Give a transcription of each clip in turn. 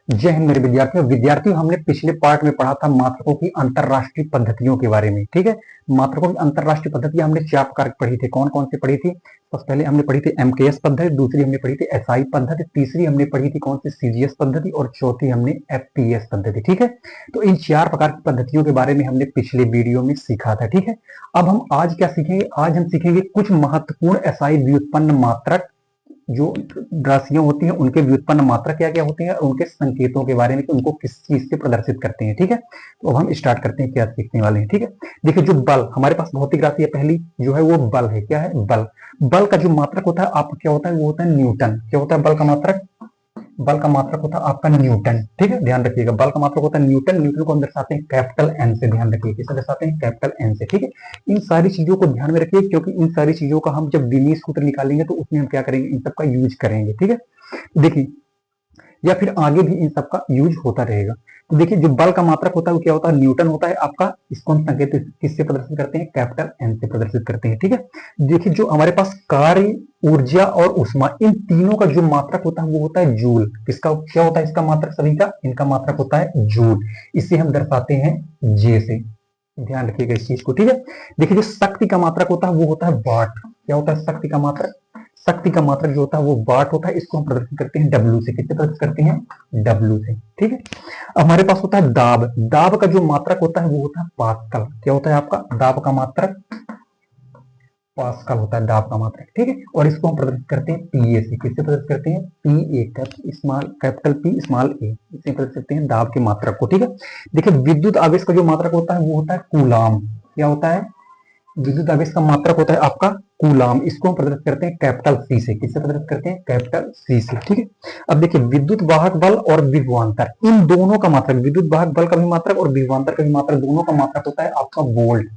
जय हिंद मेरे विद्यार्थियों हमने पिछले पार्ट में पढ़ा था मात्रकों की अंतरराष्ट्रीय पद्धतियों के बारे में। ठीक है, मात्रकों की अंतरराष्ट्रीय पद्धतियां हमने 4 प्रकार की पढ़ी थी। कौन कौन सी पढ़ी थी? सबसे पहले हमने पढ़ी थी एमकेएस पद्धति, दूसरी हमने पढ़ी थी एसआई पद्धति, तीसरी हमने पढ़ी थी कौन सी सीजीएस पद्धति, और चौथी हमने एफपीएस पद्धति। ठीक है, तो इन 4 प्रकार की पद्धतियों के बारे में हमने पिछले वीडियो में सीखा था। ठीक है, अब हम आज क्या सीखेंगे? आज हम सीखेंगे कुछ महत्वपूर्ण एसआई व्युत्पन्न मात्रक जो राशियां होती हैं उनके व्युत्पन्न मात्रक क्या क्या होते हैं, उनके संकेतों के बारे में कि उनको किस चीज से प्रदर्शित करते हैं। ठीक है, तो अब हम स्टार्ट करते हैं, क्या सीखने वाले हैं। ठीक है, देखिए जो बल हमारे पास भौतिक राशि है पहली जो है वो बल है। क्या है? बल। बल का जो मात्रक होता है आपका क्या होता है? वो होता है न्यूटन। क्या होता है बल का मात्रक? बल का मात्रक होता है आपका न्यूटन। ठीक है, ध्यान रखिएगा, बल का मात्रक होता है न्यूटन। न्यूटन को हम दर्शाते हैं कैपिटल एन से। ध्यान रखिए, किसे दर्शाते हैं? कैपिटल एन से। ठीक है, इन सारी चीजों को ध्यान में रखिए क्योंकि इन सारी चीजों का हम जब विमीय सूत्र निकालेंगे तो उसमें हम क्या करेंगे? इन सबका यूज करेंगे। ठीक है, देखिए, या फिर आगे भी इन सबका यूज होता रहेगा। तो देखिए जो बल का मात्रक होता है वो क्या होता है? न्यूटन होता है आपका। इसको हम संकेत किससे प्रदर्शित करते हैं? कैपिटल एन से प्रदर्शित करते हैं। ठीक है, देखिए जो हमारे पास कार्य, ऊर्जा और ऊष्मा, इन तीनों का जो मात्रक होता है वो होता है जूल। किसका क्या होता है इसका मात्रक? सभी का इनका मात्रक होता है जूल। इसे हम दर्शाते हैं जे से। ध्यान रखिएगा इस चीज को। ठीक है, देखिए जो शक्ति का मात्रक होता है वो होता है वाट। क्या होता है शक्ति का मात्रक? शक्ति का मात्रक जो होता है वो वाट होता है। इसको हम प्रदर्शित करते हैं डब्ल्यू से। किससे प्रदर्शित करते हैं? डब्ल्यू से। ठीक है, हमारे पास होता है दाब। दाब का जो मात्रक होता है वो होता है पास्कल। क्या होता है आपका? दाब का मात्रक पास्कल होता है, दाब का मात्रक। ठीक है, और इसको हम प्रदर्शित करते हैं पीए से। किससे प्रदर्शित करते हैं? पीए, कैपिटल पी स्मॉल ए, इसे प्रदर्शित करते हैं दाब के मात्रक को। ठीक है, देखिए विद्युत आवेश का जो मात्रक होता है वो होता है कूलाम। क्या होता है? विद्युत आवेश का मात्रक होता है आपका कूलाम। इसको हम प्रदर्शित करते हैं कैपिटल सी से। किससे प्रदर्शित करते हैं? कैपिटल सी से। ठीक है, अब देखिए विद्युत वाहक बल और विभवांतर, इन दोनों का मात्रक, विद्युत वाहक बल का भी मात्रक और विभवांतर का भी मात्रक, दोनों का मात्रक होता है आपका वोल्ट।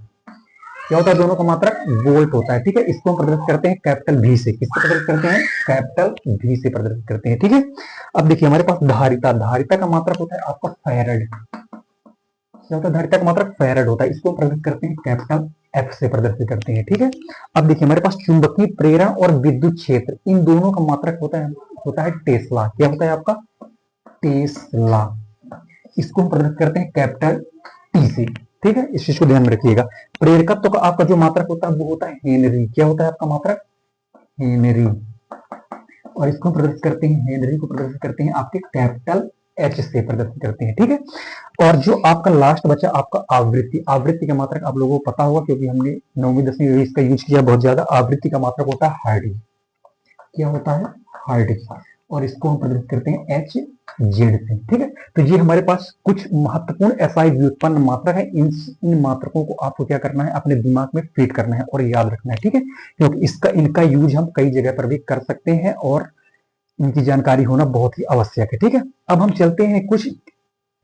क्या होता है दोनों का मात्रक? वोल्ट होता है। ठीक है, इसको हम प्रदर्शित करते हैं कैपिटल वी से। किससे प्रदर्शित करते हैं? कैपिटल वी से प्रदर्शित करते हैं। ठीक है, अब देखिए हमारे पास धारिता, धारिता का मात्रक होता है आपका फैराड। क्या होता है? धारिता का मात्रक फैराड होता है। इसको प्रदर्शित करते हैं कैपिटल एफ से प्रदर्शित करते हैं। ठीक है, अब देखिए हमारे पास चुंबकीय प्रेरण और विद्युत क्षेत्र, इन दोनों का मात्रक होता है टेस्ला। क्या होता है आपका? टेस्ला। इसको हम प्रदर्शित करते हैं कैपिटल टी से। ठीक है, इस चीज को ध्यान में रखिएगा। प्रेरकत्व का आपका जो मात्रक होता है वो होता है हेनरी। क्या होता है आपका मात्रक? हेनरी, और इसको हम प्रदर्शित करते हैं, हेनरी को प्रदर्शित करते हैं आपके कैपिटल एच से प्रदर्शित करते हैं। ठीक है, और जो आपका लास्ट बचा आपका आवृत्ति, आवृत्ति का मात्रक आप लोगों को पता होगा क्योंकि हमने 9वीं 10वीं में इसका यूज किया बहुत ज्यादा। आवृत्ति का मात्रक होता है हर्ट्ज। क्या होता है? हर्ट्ज, और इसको हम प्रदर्शित करते हैं एच जेड से। ठीक है, तो ये हमारे पास कुछ महत्वपूर्ण एसआई व्युत्पन्न मात्रक है। इन मात्रकों को आपको क्या करना है? अपने दिमाग में फिट करना है और याद रखना है। ठीक है, क्योंकि इनका यूज हम कई जगह पर भी कर सकते हैं और इनकी जानकारी होना बहुत ही आवश्यक है। ठीक है, अब हम चलते हैं कुछ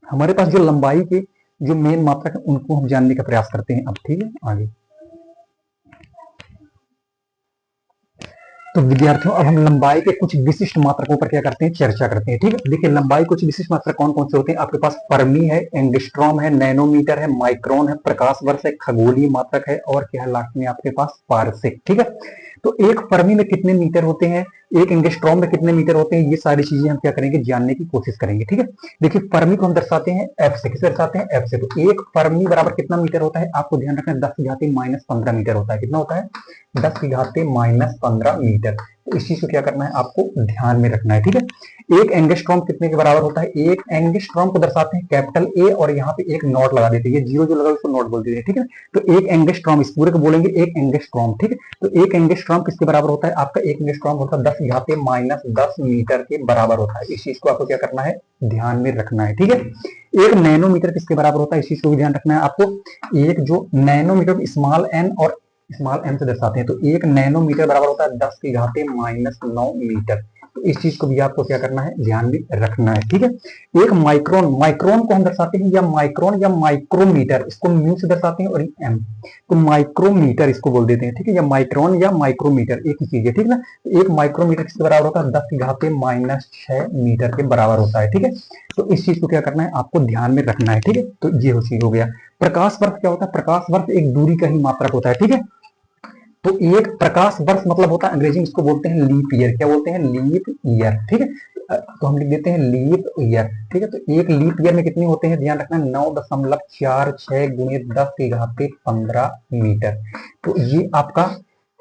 हमारे पास जो लंबाई के जो मेन मात्रक है उनको हम जानने का प्रयास करते हैं अब। ठीक है, आगे तो विद्यार्थियों अब हम लंबाई के कुछ विशिष्ट मात्रकों पर क्या करते हैं? चर्चा करते हैं। ठीक है, देखिए लंबाई कुछ विशिष्ट मात्रक कौन कौन से होते हैं? आपके पास फर्मी है, एंगस्ट्रॉम है, नैनोमीटर है, माइक्रोन है, प्रकाश वर्ष है, खगोलीय मात्रक है, और क्या है लास्ट में आपके पास? पारसेक। ठीक है, तो एक फर्मी में कितने मीटर होते हैं, एक एंगस्ट्रॉम में कितने मीटर होते हैं, ये सारी चीजें हम क्या करेंगे? जानने की कोशिश करेंगे। ठीक है, देखिए फर्मी को हम दर्शाते हैं एफ से। किसे दर्शाते हैं? एफ से। तो एक फर्मी बराबर कितना मीटर होता है? आपको ध्यान रखना है 10 की घाते -15 मीटर होता है। कितना होता है? 10 की घाते -15 मीटर। तो इस चीज को क्या करना है? आपको ध्यान में रखना है। ठीक है, एक एंगस्ट्रॉम कितने के बराबर होता है? एक एंगस्ट्रॉम को दर्शाते हैं कैपिटल ए और यहाँ पे एक नॉट लगा देते हैं, ये जीरो जो लगा उसको नॉट बोल देते हैं। ठीक है, तो एक एंगस्ट्रॉम, इस पूरे को बोलेंगे एक एंगस्ट्रॉम। ठीक है, तो एक एंगस्ट्रॉम किसके बराबर होता है? आपका एक एंगस्ट्रॉम होता है 10 की घाते -10 मीटर के बराबर होता है। इस चीज को आपको क्या करना है? ध्यान में रखना है। ठीक है, एक नैनोमीटर किसके बराबर होता है? इस चीज को भी ध्यान रखना है आपको। एक जो नैनोमीटर स्मॉल एन और स्मॉल एम से दर्शाते हैं, तो एक नैनोमीटर बराबर होता है 10 की घाते -9 मीटर। तो इस चीज को भी आपको क्या करना है? ध्यान में रखना है। ठीक है, एक माइक्रोन, माइक्रोन को हम दर्शाते हैं या माइक्रोन या माइक्रोमीटर, इसको म्यू से दर्शाते हैं और एम, तो माइक्रोमीटर इसको बोल देते हैं। ठीक है, या माइक्रोन या माइक्रोमीटर एक ही चीज है। ठीक है ना, तो एक माइक्रोमीटर किसके बराबर होता है? 10 की घाते -6 मीटर के बराबर होता है। ठीक है, तो इस चीज को क्या करना है? आपको ध्यान में रखना है। ठीक है, तो ये चीज हो गया। प्रकाश वर्ष क्या होता है? प्रकाश वर्ष एक दूरी का ही मात्रक होता है। ठीक है, तो एक प्रकाश वर्ष मतलब होता है अंग्रेजी में इसको बोलते हैं लीप ईयर। क्या बोलते हैं? Leap year. ठीक है, तो हम लिख देते हैं लीप ईयर, ठीक है। तो एक लीप ईयर में कितने होते हैं, ध्यान रखना 9.46 गुणे 10 की घात 15 मीटर। तो ये आपका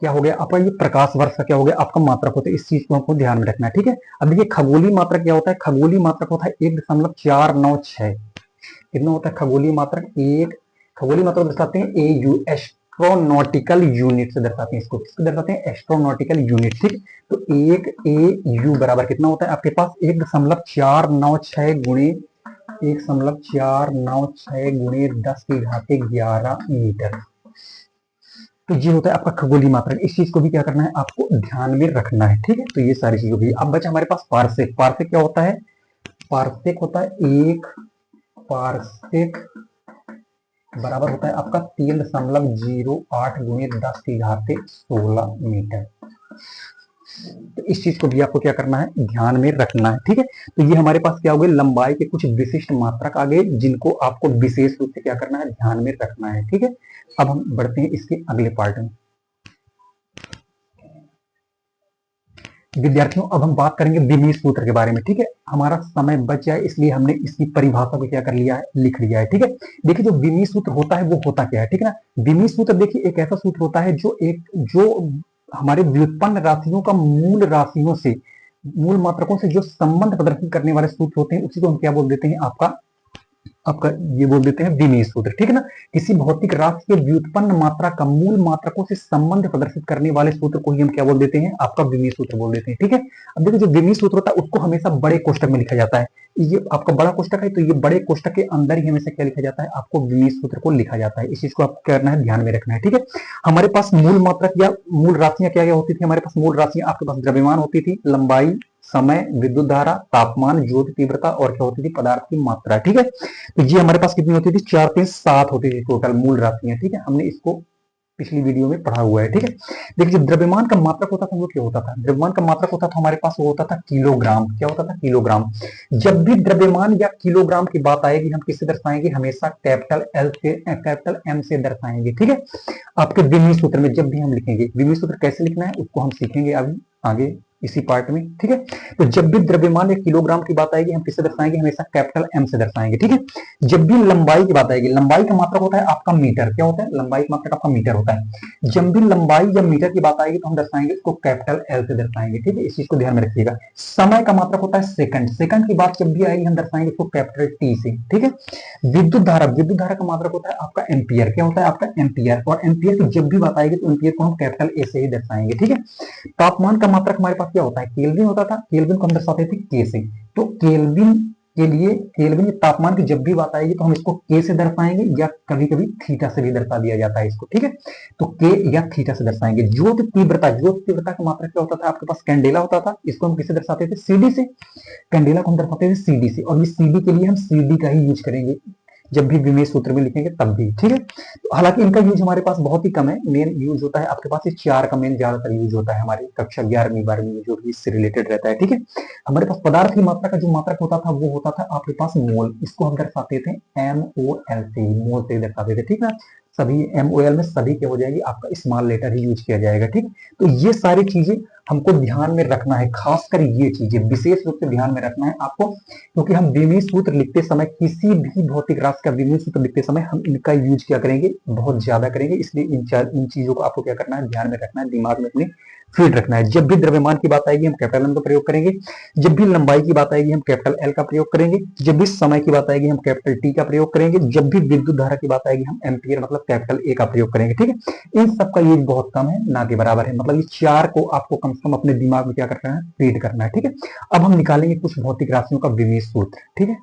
क्या हो गया, आपका ये प्रकाश वर्ष का क्या हो गया, आपका मात्रक होता है। इस चीज को आपको ध्यान में रखना है, ठीक है। अब देखिए खगोलीय मात्रक क्या होता है, खगोलीय मात्रक होता है 1.496। कितना होता है खगोलीय मात्रक, एक खगोलीय मात्रक दर्शाते हैं AU, एस्ट्रोनॉटिकल यूनिट से दर्शाते हैं इसको, किसको दर्शाते हैं, एस्ट्रोनॉटिकल यूनिट, ठीक। तो एक AU बराबर कितना होता है आपके पास 1.496 गुणे 1.496 गुणे 10 की घात 11 मीटर। तो ये होता है आपका खगोलीय मात्रक। इस चीज को भी क्या करना है, आपको ध्यान में रखना है, ठीक है। तो ये सारी चीजों की। अब बचा हमारे पास पार्सेक। पार्सेक क्या होता है, पार्सेक होता है एक पार्सेक बराबर होता है आपका 3.08 गुणे 10 की घात 16 मीटर। तो इस चीज को भी आपको क्या करना है, ध्यान में रखना है, ठीक है। तो ये हमारे पास क्या हो गए, लंबाई के कुछ विशिष्ट मात्रक आ गए, जिनको आपको विशेष रूप से क्या करना है, ध्यान में रखना है, ठीक है। अब हम बढ़ते हैं इसके अगले पार्ट में। विद्यार्थियों अब हम बात करेंगे विमीय सूत्र के बारे में, ठीक है। हमारा समय बच जाए इसलिए हमने इसकी परिभाषा को क्या कर लिया है, लिख लिया है, ठीक है। देखिए जो विमीय सूत्र होता है वो होता क्या है, ठीक है ना। विमीय सूत्र देखिए एक ऐसा सूत्र होता है जो हमारे व्युत्पन्न राशियों का मूल राशियों से, मूल मात्रकों से जो संबंध प्रदर्शित करने वाले सूत्र होते हैं, उसी को हम क्या बोल देते हैं, आपका ये बोल देते हैं विमीय सूत्र, ठीक है ना। किसी भौतिक राशि के व्युत्पन्न मात्रा का मूल मात्रकों से संबंध प्रदर्शित करने वाले सूत्र को ही हम क्या बोल देते हैं, आपका विमीय सूत्र बोल देते हैं, ठीक है। अब देखिए जो विमीय सूत्र होता है उसको हमेशा बड़े कोष्टक में लिखा जाता है। ये आपका बड़ा कोष्टक है, तो ये बड़े कोष्टक के अंदर ही हमेशा क्या लिखा जाता है, आपको विमीय सूत्र को लिखा जाता है। इस चीज को आपको करना है, ध्यान में रखना है, ठीक है। हमारे पास मूल मात्रक या मूल राशियां क्या क्या होती थी, हमारे पास मूल राशियां आपके पास द्रव्यमान होती थी, लंबाई, समय, विद्युत धारा, तापमान, ज्योति तीव्रता और क्या होती थी, पदार्थ की मात्रा, ठीक है। तो ये हमारे पास कितनी होती थी, 4 3 7 होती थी टोटल मूल राशियां, ठीक है। हमने इसको पिछली वीडियो में पढ़ा हुआ है, ठीक है। देखिए जो द्रव्यमान का मात्रक होता था वो क्या होता था, द्रव्यमान का मात्रक होता था हमारे पास वो होता था किलोग्राम। क्या होता था, किलोग्राम। जब भी द्रव्यमान या किलोग्राम की बात आएगी हम किससे दर्शाएंगे, हमेशा कैपिटल एल से कैपिटल एम से दर्शाएंगे, ठीक है। आपके विमीय सूत्र में जब भी हम लिखेंगे, विमीय सूत्र कैसे लिखना है उसको हम सीखेंगे अभी आगे इसी पार्ट में, ठीक है। तो जब भी द्रव्यमान या किलोग्राम की बात आएगी हम किससे दर्शाएंगे, हमेशा कैपिटल एम से दर्शाएंगे, ठीक है। जब भी लंबाई की बात आएगी, लंबाई का मात्रक होता है आपका मीटर। क्या होता है, लंबाई का मात्रक आपका मीटर होता है। जब भी लंबाई या मीटर की बात आएगी तो हम दर्शाएंगे इसको कैपिटल एल से दर्शाएंगे, ठीक है। इस चीज को ध्यान में रखिएगा। समय का मात्रक होता है सेकंड। सेकंड की बात जब भी आएगी हम दर्शाएंगे इसको कैपिटल टी से, ठीक है। विद्युत धारा, विद्युत धारा का मात्रक होता है आपका एम्पियर। क्या होता है आपका एम्पियर। और एम्पियर की जब भी बात आएगी तो एम्पियर को हम कैपिटल ए से ही दर्शाएंगे, ठीक है। तापमान का मात्रक हमारे पास क्या होता है, केल्विन होता था। केल्विन को हम दर्शाते थे के से। तो केल्विन के लिए केल्विन तापमान की जब भी बात आएगी तो हम इसको के से दर्शाएंगे या कभी कभी थीटा से भी दर्शा दिया जाता है इसको, ठीक है। तो के या थीटा से दर्शाएंगे। ज्योति तीव्रता, ज्योति तीव्रता का मात्रक क्या होता था आपके पास, कैंडेला होता था। इसको हम किससे दर्शाते थे, सीडी से। कैंडेला को हम दर्शाते थे सीडी से, और ये सीडी के लिए हम सीडी का ही यूज करेंगे जब भी विमेय सूत्र में लिखेंगे तब भी, ठीक है। तो हालांकि इनका यूज हमारे पास बहुत ही कम है। मेन यूज होता है आपके पास ये 4 का मेन ज्यादातर यूज होता है हमारे कक्षा 11वीं 12वीं में, जो भी इससे रिलेटेड रहता है, ठीक है। हमारे पास पदार्थ की मात्रा का जो मात्रक होता था वो होता था आपके पास मोल। इसको हम दर्शाते थे MOL से, मोल से दर्शाते थे, ठीक है। सभी MOL में सभी क्या हो जाएगी, आपका स्मॉल लेटर ही यूज किया जाएगा, ठीक। तो ये सारी चीजें हमको ध्यान में रखना है, खासकर ये चीजें विशेष रूप से ध्यान में रखना है आपको, क्योंकि हम विमीय सूत्र लिखते समय, किसी भी भौतिक राशि का विमीय सूत्र लिखते समय हम इनका यूज क्या करेंगे, बहुत ज्यादा करेंगे। इसलिए इन चीजों को आपको क्या करना है, ध्यान में रखना है, दिमाग में अपने फीड रखना है। जब भी द्रव्यमान की बात आएगी हम कैपिटल एम का प्रयोग करेंगे। जब भी लंबाई की बात आएगी हम कैपिटल एल का प्रयोग करेंगे। जब भी समय की बात आएगी हम कैपिटल टी का प्रयोग करेंगे। जब भी विद्युत धारा की बात आएगी हम एम्पियर मतलब कैपिटल ए का प्रयोग करेंगे, ठीक है। इन सब का यूज बहुत कम है, ना के बराबर है। मतलब ये 4 को आपको कम से कम अपने दिमाग में क्या करना है, फीड करना है, ठीक है। अब हम निकालेंगे कुछ भौतिक राशियों का विमीय सूत्र, ठीक है।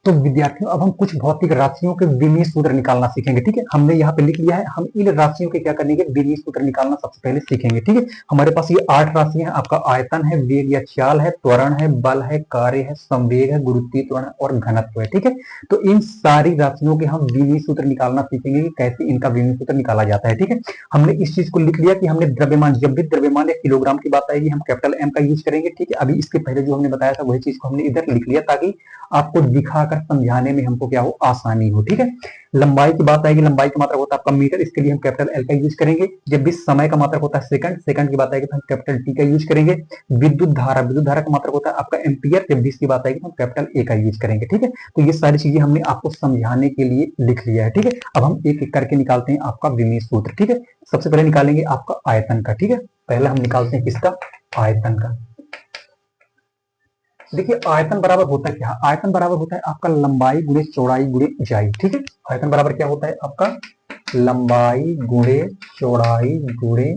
तो विद्यार्थियों अब हम कुछ भौतिक राशियों के विमीय सूत्र निकालना सीखेंगे, ठीक है। हमने यहाँ पे लिख लिया है, हम इन राशियों के क्या करेंगे, विमीय सूत्र निकालना सबसे पहले सीखेंगे, ठीक है। हमारे पास ये 8 राशियां हैं। आपका आयतन है, वेग या चाल है, त्वरण है, बल है, कार्य है, संवेग है, गुरुत्वीय त्वरण और घनत्व है, ठीक है। तो इन सारी राशियों के हम विमीय सूत्र निकालना सीखेंगे कि कैसे इनका विमीय सूत्र निकाला जाता है, ठीक है। हमने इस चीज को लिख लिया कि हमने द्रव्यमान, जब भी द्रव्यमान या किलोग्राम की बात आएगी हम कैपिटल एम का यूज करेंगे, ठीक है। अभी इसके पहले जो हमने बताया था वही चीज को हमने इधर लिख लिया ताकि आपको दिखाकर ताकि समझाने में हमको क्या हो, आसानी हो। ठीक है, लंबाई की बात आएगी, लंबाई का मात्रक होता है आपका मीटर, इसके लिए हम कैपिटल एल का यूज करेंगे। जब भी समय का मात्रक होता है सेकंड, सेकंड की बात आएगी तो हम कैपिटल टी का यूज करेंगे। विद्युत धारा, विद्युत धारा का मात्रक होता है आपका एम्पियर, जब भी इसकी बात आएगी तो हम कैपिटल ए का यूज करेंगे। ठीक है, तो ये सारी चीजें हमने आपको समझाने के लिए लिख लिया है। ठीक है, अब हम एक एक करके निकालते हैं आपका विमीय सूत्र। ठीक है, सबसे पहले निकालेंगे आपका आयतन का। ठीक है, पहले हम निकालते हैं किसका, आयतन का। देखिए आयतन बराबर होता है क्या, आयतन बराबर होता है आपका लंबाई गुणे चौड़ाई गुणे ऊंचाई। ठीक है, आयतन बराबर क्या होता है आपका, लंबाई गुणे चौड़ाई गुणे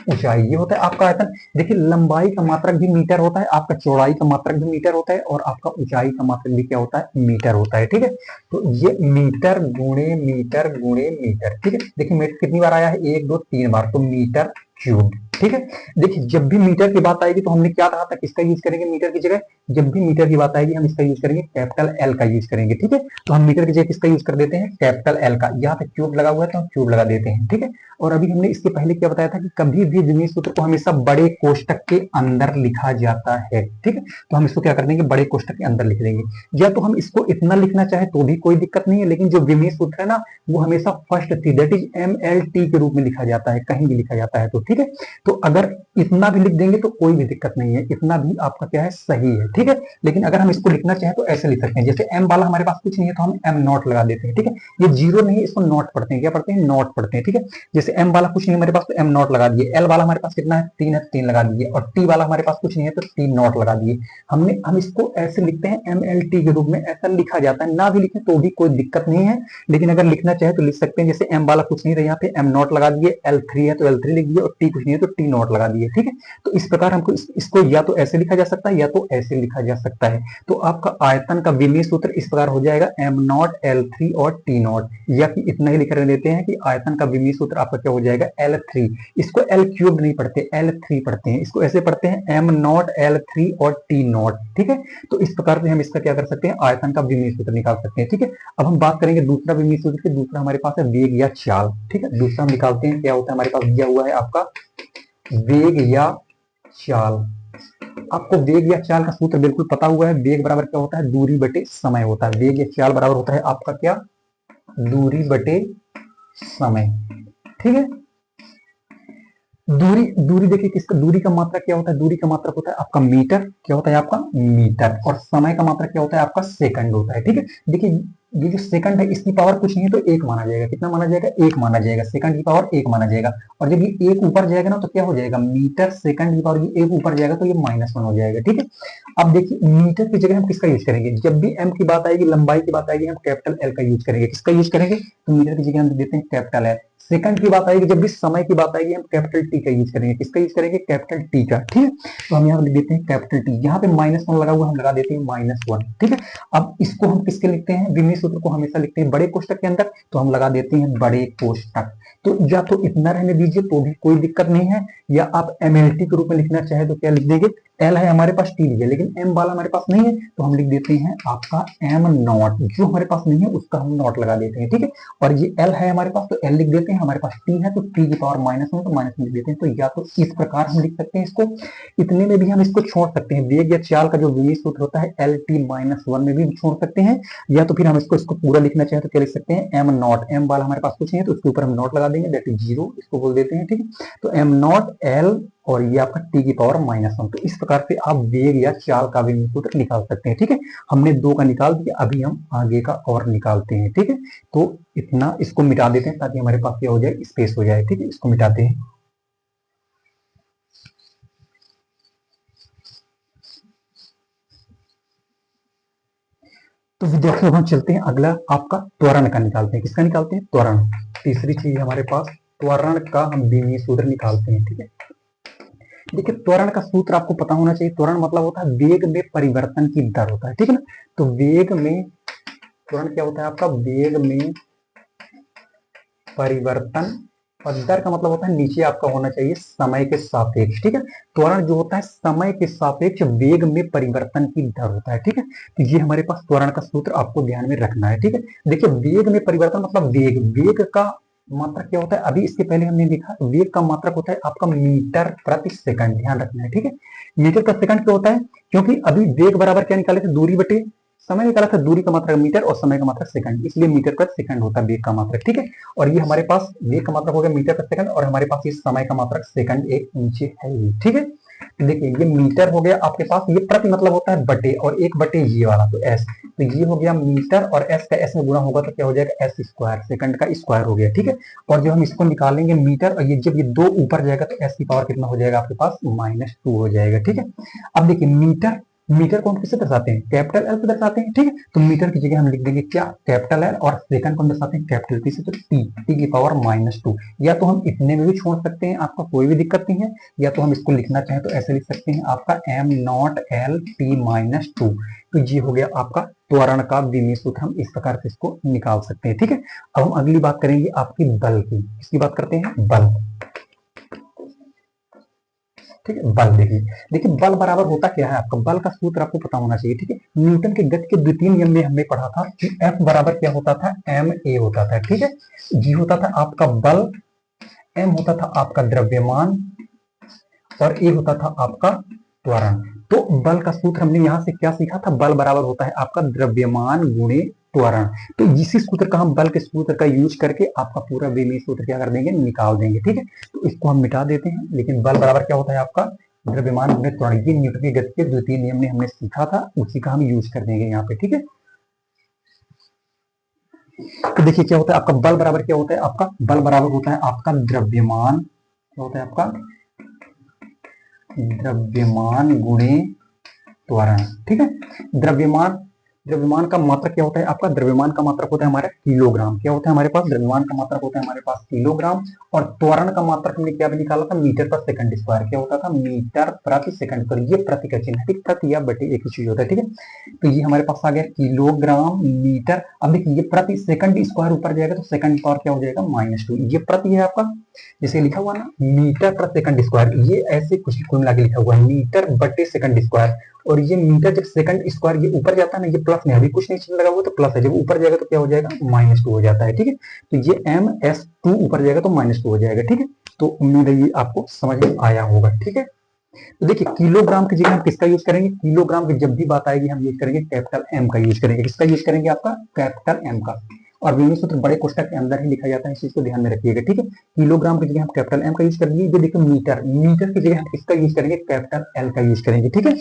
ऊंचाई, ये होता है आपका आयतन। देखिए लंबाई का मात्रक भी मीटर होता है, आपका चौड़ाई का मात्रक भी मीटर होता है, और आपका ऊंचाई का मात्रक भी क्या होता है, मीटर होता है। ठीक है, तो ये मीटर गुणे मीटर गुणे मीटर। ठीक है, देखिए मीटर कितनी बार आया है, 1 2 3 बार, तो मीटर क्यूब। ठीक है, देखिए जब भी मीटर की बात आएगी तो हमने क्या कहा था, किसका यूज करेंगे मीटर की जगह, जब भी मीटर की बात आएगी हम इसका यूज करेंगे, कैपिटल एल का यूज करेंगे। ठीक है, तो हम मीटर की जगह किसका यूज कर देते हैं, कैपिटल एल का। यहाँ पे क्यूब लगा हुआ है तो हम क्यूब लगा देते हैं। ठीक है, और अभी हमने इसके पहले क्या बताया था कि कभी भी विमीय सूत्र को हमेशा बड़े कोष्टक के अंदर लिखा जाता है। ठीक है, तो हम इसको क्या कर देंगे, बड़े कोष्टक के अंदर लिख देंगे। या तो हम इसको इतना लिखना चाहे तो भी कोई दिक्कत नहीं है, लेकिन जो विमीय सूत्र है ना वो हमेशा फर्स्ट थी, दैट इज MLT के रूप में लिखा जाता है, कहीं भी लिखा जाता है तो। ठीक है, तो अगर इतना भी लिख देंगे तो कोई भी दिक्कत नहीं है, इतना भी आपका क्या है, सही है। ठीक है, लेकिन अगर हम इसको लिखना चाहें तो ऐसे लिख सकते हैं, जैसे m वाला हमारे पास कुछ नहीं है तो हम m नॉट लगा देते हैं। ठीक है, ये जीरो नहीं है, इसको नॉट पढ़ते हैं, क्या पढ़ते हैं, नॉट पढ़ते हैं। ठीक है, जैसे m वाला कुछ नहीं हमारे पास तो m नॉट लगा दिए, l वाला हमारे पास कितना है, 3 है, 3 लगा दिए, और t वाला हमारे पास कुछ नहीं है तो t नॉट लगा दिए। हम इसको ऐसे लिखते हैं MLT के रूप में, ऐसा लिखा जाता है, ना भी लिखे तो भी कोई दिक्कत नहीं है, लेकिन अगर लिखना चाहे तो लिख सकते हैं। जैसे m वाला कुछ नहीं था, यहाँ पे m नॉट लगा दिए, L3 है तो L3 लिख दिए, और t कुछ नहीं है तो t नॉट लगा दिए। ठीक है, तो इस प्रकार हमको इसको या तो ऐसे लिखा जा सकता है या तो ऐसे लिखा जा सकता है। तो आपका आयतन का विमीय सूत्र इस प्रकार हो जाएगा, m नॉट L3 और t नॉट, या कि इतना ही लिख देते हैं कि आयतन का विमीय सूत्र आपका क्या हो जाएगा, L3। इसको L क्यूब नहीं पढ़ते, L3 पढ़ते हैं, इसको ऐसे पढ़ते हैं m नॉट L3 और t नॉट। ठीक है, तो इस प्रकार से हम इसका क्या कर सकते हैं, आयतन का विमीय सूत्र निकाल सकते हैं। ठीक है, अब हम बात करेंगे दूसरा विमीय सूत्र की, दूसरा हमारे पास है वेग या चाल। ठीक है, दूसरा हम निकालते हैं, क्या होता है हमारे पास दिया हुआ है आपका वेग या चाल। आपको वेग या चाल का सूत्र बिल्कुल पता हुआ है, वेग बराबर क्या होता है, दूरी बटे समय होता है। वेग या चाल बराबर होता है आपका क्या, दूरी बटे समय। ठीक है, दूरी दूरी देखिए किसका, दूरी का मात्रक क्या होता है, दूरी का मात्रक होता है आपका मीटर, क्या होता है आपका मीटर, और समय का मात्रक क्या होता है आपका सेकंड होता है। ठीक है, देखिए ये जो सेकंड है इसकी पावर कुछ नहीं है तो एक माना जाएगा, कितना माना जाएगा, एक माना जाएगा, सेकंड की पावर एक माना जाएगा, और जब ये एक ऊपर जाएगा ना तो क्या हो जाएगा, मीटर सेकंड की पावर ये एक ऊपर जाएगा तो ये -1 हो जाएगा। ठीक है, अब देखिए मीटर की जगह हम किसका यूज करेंगे, जब भी m की बात आएगी, लंबाई की बात आएगी, हम कैपिटल L का यूज करेंगे। किसका यूज करेंगे, तो मीटर की जगह हम देते हैं कैपिटल L। सेकंड की बात आएगी, जब भी समय की बात आएगी, हम कैपिटल टी का यूज करेंगे। किसका यूज करेंगे, कैपिटल टी का। ठीक है, तो हम यहाँ लिख देते हैं कैपिटल टी, यहाँ पे -1 लगा हुआ हम लगा देते हैं -1। ठीक है, अब इसको हम किसके लिखते हैं, विमीय सूत्र को हमेशा लिखते हैं बड़े कोष्टक के अंदर, तो हम लगा देते हैं बड़े कोष्टक। तो या तो इतना रहने दीजिए तो भी कोई दिक्कत नहीं है, या आप MLT के रूप में लिखना चाहे तो क्या लिख देंगे, L है हमारे पास, T है, लेकिन M वाला हमारे पास नहीं है तो हम लिख देते हैं आपका M नॉट, जो हमारे पास नहीं है उसका हम नॉट लगा देते हैं। ठीक है, और ये L है हमारे पास तो L लिख देते हैं, हमारे पास T है तो T की पावर -1 तो -1 लिख देते हैं। तो या तो इस प्रकार हम लिख सकते हैं इसको, इतने में भी हम इसको छोड़ सकते हैं, वेग या चाल का जो विमीय सूत्र होता है LT-1 में भी छोड़ सकते हैं, या तो फिर हम इसको पूरा लिखना चाहें तो क्या लिख सकते हैं, M नॉट, M वाला हमारे पास कुछ नहीं है तो उसके ऊपर हम नॉट लगा देंगे, दैट इज 0, इसको बोल देते हैं। ठीक है, तो M नॉट L और ये आपका t की पावर -1। तो इस प्रकार से आप वेग या चाल का विमीय सूत्र निकाल सकते हैं। ठीक है, हमने 2 का निकाल दिया, अभी हम आगे का और निकालते हैं। ठीक है, तो इतना इसको मिटा देते हैं ताकि हमारे पास क्या हो जाए, स्पेस हो जाए। ठीक है, इसको मिटाते हैं। तो विद्यार्थियों हम चलते हैं, अगला आपका त्वरण का निकालते हैं। किसका निकालते हैं, त्वरण। तीसरी चीज हमारे पास त्वरण का हम विमीय सूत्र निकालते हैं। ठीक है, देखिए त्वरण का सूत्र आपको पता होना चाहिए, त्वरण मतलब होता है वेग में परिवर्तन की दर होता है। ठीक है ना, तो वेग में त्वरण क्या होता है आपका, वेग में परिवर्तन, और दर का मतलब होता है नीचे आपका होना चाहिए समय के सापेक्ष। ठीक है, त्वरण जो होता है समय के सापेक्ष वेग में परिवर्तन की दर होता है। ठीक है, तो ये हमारे पास त्वरण का सूत्र आपको ध्यान में रखना है। ठीक है, देखिए वेग में परिवर्तन मतलब वेग, वेग का मात्रक क्या होता है, अभी इसके पहले हमने देखा वेग का मात्रक होता है आपका मीटर प्रति सेकंड, ध्यान रखना है। ठीक है, मीटर प्रति सेकंड क्या होता है, क्योंकि अभी वेग बराबर क्या निकाले थे, दूरी बटे समय निकाला था, दूरी का मात्रक मीटर और समय का मात्रक सेकंड, इसलिए मीटर पर सेकंड होता है वेग का मात्रक, ठीक है। और ये हमारे पास वेग का मात्रक हो गया मीटर पर सेकंड, और हमारे पास ये समय का मात्रक सेकंड एक नीचे है, ठीक है। देखिए ये मीटर हो गया आपके पास, ये प्रति मतलब होता है बटे, और एक बटे ये वाला तो एस, तो ये हो गया मीटर, और एस का एस में गुणा होगा तो क्या हो जाएगा एस स्क्वायर, सेकंड का स्क्वायर हो गया, ठीक है। और जब हम इसको निकालेंगे मीटर, और ये जब ये 2 ऊपर जाएगा तो एस की पावर कितना हो जाएगा आपके पास -2 हो जाएगा, ठीक है। अब देखिए मीटर, मीटर को हम किससे दर्शाते हैं, कैपिटल एल से दर्शाते हैं, ठीक है। तो मीटर की जगह हम लिख देंगे क्या, कैपिटल एल, और सेकंड को हम दर्शाते हैं कैपिटल टी से, तो टी की पावर -2। या तो हम इतने में भी छोड़ सकते हैं, आपका कोई भी दिक्कत नहीं है, या तो हम इसको लिखना चाहें तो ऐसे लिख सकते हैं आपका एम नॉट एल टी -2। तो ये हो गया आपका त्वरण का विमीय सूत्र, हम इस प्रकार से इसको निकाल सकते हैं, ठीक है। अब हम अगली बात करेंगे आपकी बल की, किसकी बात करते हैं, बल, ठीक है। बल देखिए, देखिए बल बराबर होता क्या है आपका, बल का सूत्र आपको पता होना चाहिए, ठीक है। न्यूटन के गति के द्वितीय नियम में हमने पढ़ा था कि F बराबर क्या होता था, एम ए होता था, ठीक है। G होता था आपका बल, M होता था आपका द्रव्यमान, और ए होता था आपका त्वरण। तो बल का सूत्र हमने यहाँ से क्या सीखा था, बल बराबर होता है आपका द्रव्यमान गुणे त्वरण। तो इसी सूत्र का हम बल के सूत्र का यूज करके आपका पूरा विमीय सूत्र क्या कर देंगे, निकाल देंगे, ठीक है। तो इसको हम मिटा देते हैं, लेकिन बल बराबर क्या होता है आपका द्रव्यमान गुणे त्वरण, ये न्यूटन की गति के द्वितीय नियम में हमने सीखा था, उसी का हम यूज कर देंगे यहाँ पे, ठीक है। तो देखिए क्या होता है आपका बल बराबर क्या होता है, आपका बल बराबर होता है आपका द्रव्यमान, क्या होता है आपका द्रव्यमान गुणे त्वरण, ठीक है। द्रव्यमान, द्रव्यमान का मात्रक क्या होता है आपका, द्रव्यमान का मात्रक होता है हमारा किलोग्राम, क्या होता है हमारे पास, द्रव्यमान का मात्रक होता है हमारे पास किलोग्राम, और त्वरण का मात्रक हमने क्या भी निकाला था, मीटर पर सेकंड स्क्वायर, क्या होता था, मीटर प्रति सेकंड पर, ये प्रति का चिन्ह, ठीक, प्रति या बटे एक ही चीज होता है, ठीक है। तो ये हमारे पास आ गया किलोग्राम मीटर। अब देखिए ये प्रति सेकंड स्क्वायर ऊपर जाएगा तो सेकंड पावर क्या हो जाएगा -2, ये प्रति है आपका, जैसे लिखा हुआ ना मीटर पर सेकंड स्क्वायर, ये ऐसे कुछ कुल मिला के लिखा हुआ है मीटर बटे सेकंड स्क्वायर, और ये मीटर जब सेकंड स्क्वायर ये ऊपर जाता है ना, ये प्लस में, अभी कुछ नहीं चिन्ह लगा हुआ तो प्लस है, जब ऊपर जाएगा तो क्या हो जाएगा -2 हो जाता है, ठीक है। तो ये ms2 ऊपर जाएगा तो -2 हो जाएगा, ठीक है। तो उम्मीद है ये आपको समझ में आया होगा, ठीक है। तो देखिए किलोग्राम की जगह हम किसका यूज करेंगे, किलोग्राम की जब भी बात आएगी हम यूज करेंगे कैपिटल एम का यूज करेंगे, किसका यूज करेंगे आपका कैपिटल एम का, और विमीय सूत्र बड़े कोष्ठक के अंदर ही लिखा जाता है, इस चीज को ध्यान में रखिएगा, ठीक है। किलोग्राम की जगह हम कैपिटल एम का यूज करेंगे, ये देखिए मीटर, मीटर की जगह हम किसका यूज करेंगे, कैपिटल एल का यूज करेंगे, ठीक है।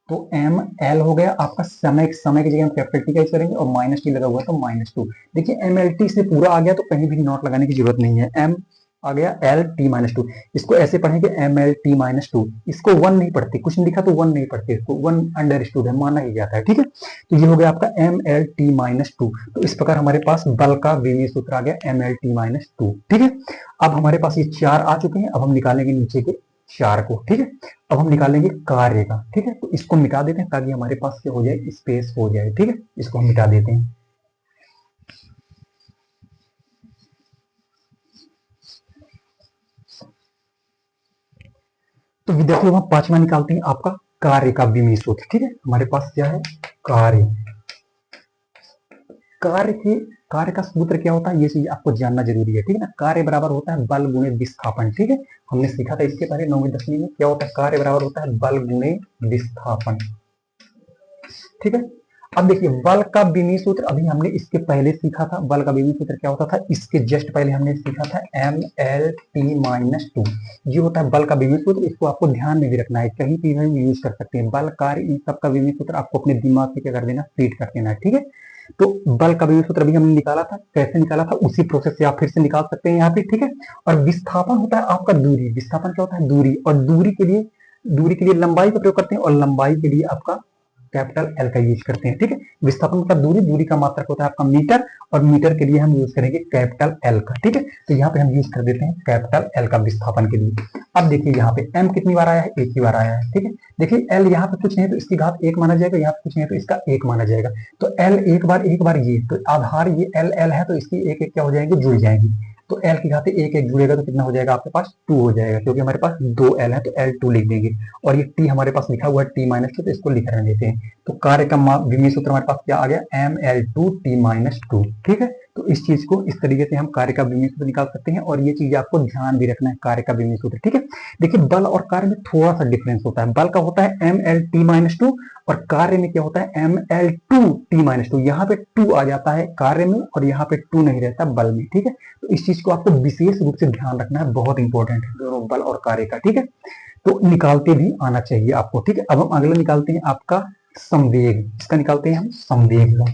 तो एम एल हो गया आपका समय, समय की जगह हम कैपिटल टी का यूज करेंगे, और -t लगा हुआ तो -2। देखिए एम एल टी से पूरा आ गया तो कहीं भी नॉट लगाने की जरूरत नहीं है, एम आ गया एल टी -2, इसको ऐसे पढ़ेंगे एम एल टी -2, इसको 1 नहीं पढ़ते, कुछ नहीं लिखा तो 1 नहीं पढ़ते, इसको 1 अंडरस्टूड है, माना ही जाता है, ठीक है। तो ये हो गया आपका एम एल टी -2। तो इस प्रकार हमारे पास बल का विमीय सूत्र आ गया एम एल टी -2, ठीक है। अब हमारे पास ये 4 आ चुके हैं, अब हम निकालेंगे नीचे के 4 को, ठीक है। अब हम निकालेंगे कार्य का, ठीक है। तो इसको मिटा देते हैं ताकि हमारे पास क्या हो जाए, स्पेस हो जाए, ठीक है। इसको हम मिटा देते हैं। तो विद्यार्थियों हम 5वां निकालते हैं आपका कार्य का विमीय सूत्र, ठीक है। हमारे पास क्या है, कार्य, कार्य के, कार्य का सूत्र क्या होता है ये चीज आपको जानना जरूरी है, ठीक है ना। कार्य बराबर होता है बल गुणे विस्थापन, ठीक है। हमने सीखा था इसके पहले 9वीं 10वीं में, क्या होता है, कार्य बराबर होता है बल गुणे विस्थापन, ठीक है। अब देखिए बल का विमीय सूत्र अभी हमने इसके पहले सीखा था, बल का विमीय सूत्र क्या होता था, इसके जस्ट पहले हमने सीखा था एम एल टी -2, ये होता है बल का विमीय सूत्र। इसको आपको ध्यान में भी रखना है, कहीं भी हम यूज कर सकते हैं, बल कार्य इन सब का विमीय सूत्र आपको अपने दिमाग से क्या कर देना, फीड कर देना है, ठीक है। तो बल का विमीय सूत्र अभी हमने निकाला था, कैसे निकाला था उसी प्रोसेस से आप फिर से निकाल सकते हैं यहाँ पे, ठीक है। और विस्थापन होता है आपका दूरी, विस्थापन क्या होता है, दूरी, और दूरी के लिए, दूरी के लिए लंबाई का प्रयोग करते हैं, और लंबाई के लिए आपका कैपिटल एल का यूज करते हैं, ठीक है। विस्थापन मतलब दूरी, दूरी का मात्रक होता है आपका मीटर, और मीटर के लिए हम यूज करेंगे कैपिटल एल का, ठीक है। तो यहाँ पे हम यूज कर देते हैं कैपिटल एल का विस्थापन के लिए। अब देखिए यहाँ पे एम कितनी बार आया है, एक ही बार आया है, ठीक है। देखिए एल यहाँ पे कुछ नहीं है तो इसकी घात 1 माना जाएगा, यहाँ पे कुछ नहीं है तो इसका 1 माना जाएगा। तो एल एक बार ये, तो आधार ये एल एल है तो इसकी एक एक क्या हो जाएंगे, जुड़ जाएंगी। तो एल की घाते एक एक जुड़ेगा तो कितना हो जाएगा आपके पास, 2 हो जाएगा, क्योंकि हमारे पास 2 एल है तो L2 लिख देंगे, और ये टी हमारे पास लिखा हुआ है T-2, तो इसको लिख रहने देते हैं। तो कार्य का विमीय सूत्र हमारे पास क्या आ गया, ML2 T-2, ठीक है। तो इस चीज को इस तरीके से हम कार्य का विमीय सूत्र निकाल सकते हैं, और ये चीज आपको ध्यान भी रखना है, कार्य का विमीय सूत्र, ठीक है। देखिए बल और कार्य में थोड़ा सा डिफरेंस होता है। बल का होता है mLt-2 और कार्य में क्या होता है mL2t-2। यहाँ पे 2 आ जाता है कार्य में और यहाँ पे 2 नहीं रहता बल में, ठीक है। तो इस चीज को आपको विशेष रूप से ध्यान रखना है, बहुत इंपॉर्टेंट है दोनों बल और कार्य का, ठीक है। तो निकालते भी आना चाहिए आपको, ठीक है। अब हम अगला निकालते हैं आपका संवेग। इसका निकालते हैं हम संवेग का,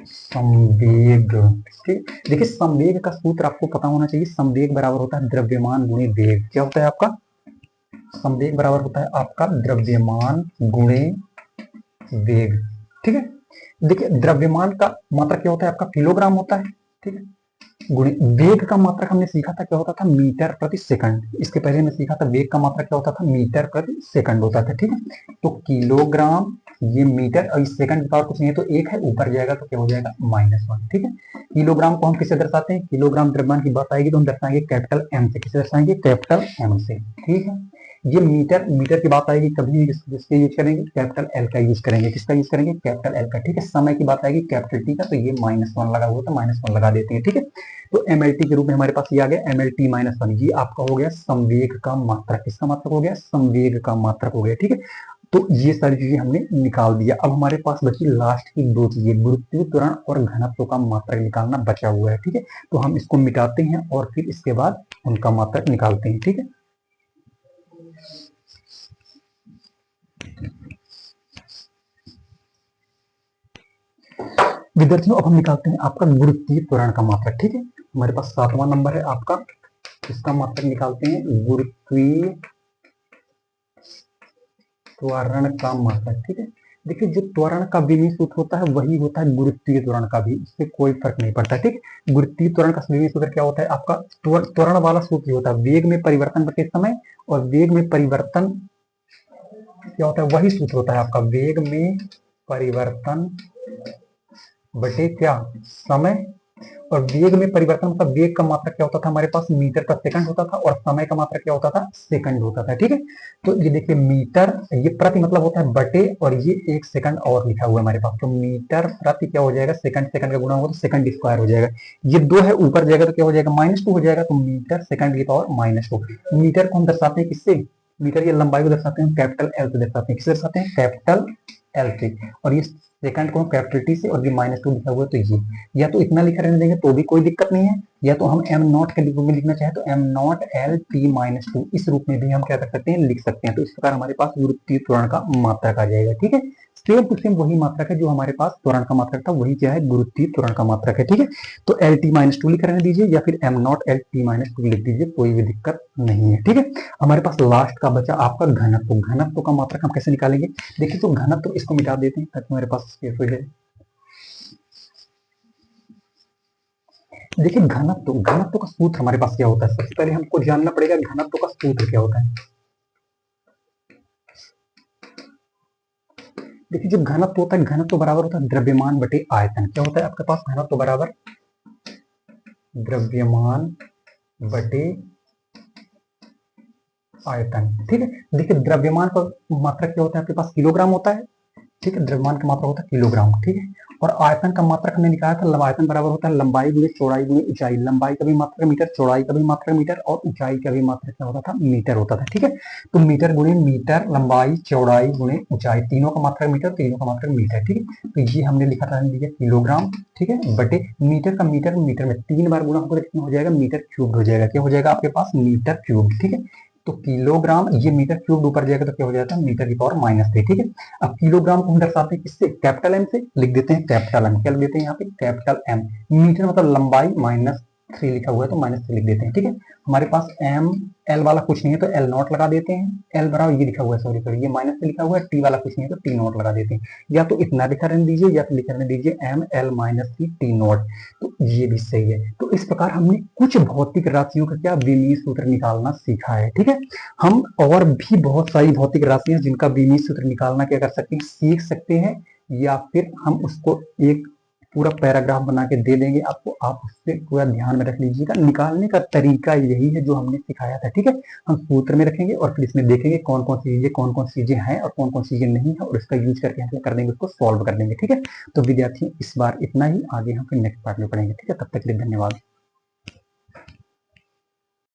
संवेग, ठीक। देखिए संवेग का सूत्र आपको पता होना चाहिए। संवेग बराबर होता है द्रव्यमान गुणे वेग। क्या होता है आपका? संवेग बराबर होता है आपका द्रव्यमान गुणे वेग, ठीक है। देखिए द्रव्यमान का मात्रक क्या होता है आपका? किलोग्राम होता है, ठीक है। गुणे वेग का मात्रक हमने सीखा था क्या होता था? मीटर प्रति सेकंड। इसके पहले हमने सीखा था वेग का मात्रक क्या होता था? मीटर प्रति सेकंड होता था, ठीक है। तो किलोग्राम, ये मीटर, और इस सेकंड की पावर कुछ नहीं है तो एक है, ऊपर जाएगा तो क्या हो जाएगा? -1, ठीक है। किलोग्राम को हम किससे दर्शाते हैं? किलोग्राम द्रव्यमान की बात आएगी तो हम दर्शाएंगे कैपिटल एम से। किसे दर्शाएंगे? कैपिटल एम से, ठीक है। ये मीटर, मीटर की बात आएगी कभी किसके यूज करेंगे? कैपिटल एल का यूज करेंगे। किसका यूज करेंगे? कैपिटल एल का, ठीक है। समय की बात आएगी कैपिटल टी का, तो ये -1 लगा हुआ तो -1 लगा देते हैं, ठीक है। तो mLt के रूप में हमारे पास ये आ गया mLt-1। ये आपका हो गया संवेग का मात्रक। किसका मात्रक हो गया? संवेग का मात्रक हो गया, ठीक है। तो ये सारी चीजें हमने निकाल दिया। अब हमारे पास बची लास्ट की 2 चीजें, गुरुत्वीय त्वरण और घनत्व का मात्रक निकालना बचा हुआ है, ठीक है। तो हम इसको मिटाते हैं और फिर इसके बाद उनका मात्रक निकालते हैं, ठीक है। विद्यार्थियों अब हम निकालते हैं आपका गुरुत्वीय त्वरण का मात्रक, ठीक है। हमारे पास 7वां नंबर है आपका, इसका मात्रक निकालते हैं गुरुत्वीय त्वरण का मात्रक, ठीक है। देखिए जो त्वरण का विमीय सूत्र होता है वही होता है गुरुत्वीय त्वरण का भी, इससे कोई फर्क नहीं पड़ता, ठीक। गुरुत्वीय त्वरण का विमीय सूत्र क्या होता है आपका? त्वरण वाला सूत्र होता है वेग में परिवर्तन बटे समय, और वेग में परिवर्तन क्या होता है? वही सूत्र होता है आपका वेग में परिवर्तन बटे क्या? समय। और वेग में परिवर्तन मतलब वेग का मात्रक क्या होता था हमारे पास? मीटर पर सेकंड होता था, और समय का मात्रक क्या होता था? सेकंड होता था, ठीक है। तो ये देखिए मीटर, ये प्रति मतलब होता है बटे, और ये 1 सेकंड और लिखा हुआ है हमारे पास, तो मीटर प्रति क्या हो जाएगा? सेकंड, सेकंड का गुणा होगा तो सेकंड स्क्वायर हो जाएगा। ये 2 है, ऊपर जाएगा तो क्या हो जाएगा? -2 हो जाएगा, तो मीटर सेकंड की पावर -2। मीटर को हम दर्शाते हैं किससे? मीटर ये लंबाई को दर्शाते हैं कैपिटल एल से दर्शाते हैं। किससे दर्शाते हैं? कैपिटल एल से। और ये सेकंड को हम कैपिटल टी से, और ये -2 लिखा हुआ है तो ये, या तो इतना लिखा रहने देंगे तो भी कोई दिक्कत नहीं है, या तो हम m0 के रूप में लिखना चाहे तो m0 LT-2 इस रूप में भी हम क्या कर सकते हैं? लिख सकते हैं। तो इस प्रकार हमारे पास गुरुत्वीय त्वरण का मात्रक आ जाएगा, ठीक है। सेम टू सेम वही मात्रक है जो हमारे पास त्वरण का मात्रक था, वही क्या है? गुरुत्वीय त्वरण का मात्रक है, ठीक है। तो LT-2 लिख रहने दीजिए, या फिर m0 LT-2 लिख दीजिए, कोई भी दिक्कत नहीं है, ठीक है। हमारे पास लास्ट का बचा आपका घनत्व। घनत्व का मात्रक हम कैसे निकालेंगे? देखिए तो घनत्व इसको मिटा देते हैं ताकि हमारे पास स्पेस हो जाए। देखिए घनत्व, घनत्व का सूत्र हमारे पास क्या होता है? सबसे पहले हमको जानना पड़ेगा घनत्व का सूत्र क्या होता है। देखिए जब घनत्व होता है, घनत्व बराबर होता है द्रव्यमान बटे आयतन। क्या होता है आपके पास? घनत्व बराबर द्रव्यमान बटे आयतन, ठीक है। देखिए द्रव्यमान का मात्रक क्या होता है आपके पास? किलोग्राम होता है, ठीक है। द्रव्यमान का मात्रक होता है किलोग्राम, ठीक है। और आयतन का मात्रक हमने निकाला था, आयतन बराबर होता है लंबाई गुणे चौड़ाई गुणे ऊंचाई। लंबाई का भी मात्रक मीटर, चौड़ाई का भी मात्रक मीटर, और ऊंचाई का भी मात्रक क्या होता था? मीटर होता था, ठीक है। तो मीटर गुणे मीटर, लंबाई चौड़ाई गुणे ऊंचाई, तीनों का मात्रक मीटर, तीनों का मात्रक मीटर, ठीक है। तो ये हमने लिखा था किलोग्राम, ठीक है, बटे मीटर का मीटर, मीटर में 3 बार गुणा होकर कितना हो जाएगा? मीटर क्यूब हो जाएगा। क्या हो जाएगा आपके पास? मीटर क्यूब, ठीक है। तो किलोग्राम, ये मीटर क्यूब ऊपर जाएगा तो क्या हो जाता है? मीटर की पावर -3, ठीक है। अब किलोग्राम को हम दर्शाते हैं किससे? कैपिटल एम से। लिख देते हैं कैपिटल एम। क्या लिख देते हैं यहाँ पे? Capital M. मीटर मतलब लंबाई -3 लिखा हुआ है तो -3 लिख देते हैं, ठीक है। हमारे पास एम एल वाला कुछ नहीं है तो L0 लगा देते हैं। एल बराबर ये लिखा हुआ है, सॉरी ये -3 लिखा हुआ है, टी वाला कुछ नहीं है तो T0 लगा देते हैं। या तो इतना लिखा रहने दीजिए, या फिर लिखा रहने दीजिए ML-3 T0, तो ये भी सही है। तो इस प्रकार हमने कुछ भौतिक राशियों का क्या विमीय सूत्र निकालना सीखा है, ठीक है। हम और भी बहुत सारी भौतिक राशियां जिनका विमीय सूत्र निकालना क्या कर सकते हैं? सीख सकते हैं, या फिर हम उसको एक पूरा पैराग्राफ बना के दे देंगे आपको, आप उससे पूरा ध्यान में रख लीजिएगा। निकालने का तरीका यही है जो हमने सिखाया था, ठीक है। हम सूत्र में रखेंगे और फिर इसमें देखेंगे कौन कौन सी चीजें हैं और कौन कौन सी चीजें नहीं है, और इसका यूज करके हम क्या कर देंगे, उसको सॉल्व कर देंगे, ठीक है। तो विद्यार्थियों इस बार इतना ही, आगे हम फिर नेक्स्ट पार्ट में पढ़ेंगे, ठीक है। तब तक के लिए धन्यवाद।